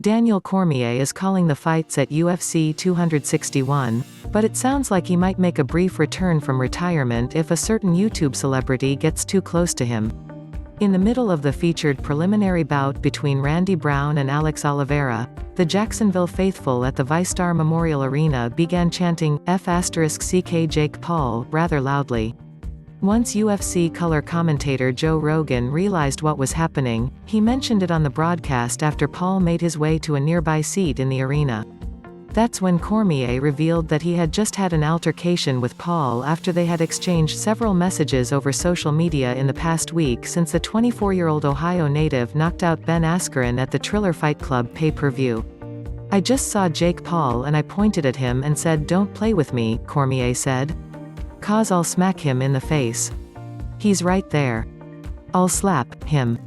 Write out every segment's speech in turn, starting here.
Daniel Cormier is calling the fights at UFC 261, but it sounds like he might make a brief return from retirement if a certain YouTube celebrity gets too close to him. In the middle of the featured preliminary bout between Randy Brown and Alex Oliveira, the Jacksonville faithful at the VyStar Memorial Arena began chanting F***CK Jake Paul rather loudly. Once UFC color commentator Joe Rogan realized what was happening, he mentioned it on the broadcast after Paul made his way to a nearby seat in the arena. That's when Cormier revealed that he had just had an altercation with Paul after they had exchanged several messages over social media in the past week since the 24-year-old Ohio native knocked out Ben Askren at the Triller Fight Club pay-per-view. "I just saw Jake Paul and I pointed at him and said don't play with me," Cormier said. "'Cause I'll smack him in the face. He's right there. I'll slap him.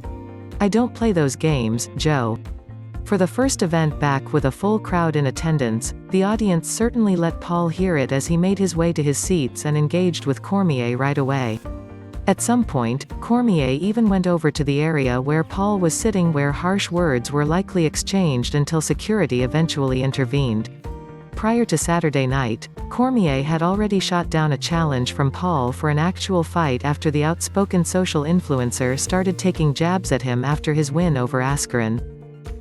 I don't play those games, Joe." For the first event back with a full crowd in attendance, the audience certainly let Paul hear it as he made his way to his seats and engaged with Cormier right away. At some point, Cormier even went over to the area where Paul was sitting where harsh words were likely exchanged until security eventually intervened. Prior to Saturday night, Cormier had already shot down a challenge from Paul for an actual fight after the outspoken social influencer started taking jabs at him after his win over Askren.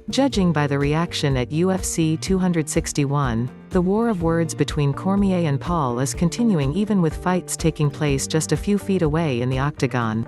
Judging by the reaction at UFC 261, the war of words between Cormier and Paul is continuing even with fights taking place just a few feet away in the octagon.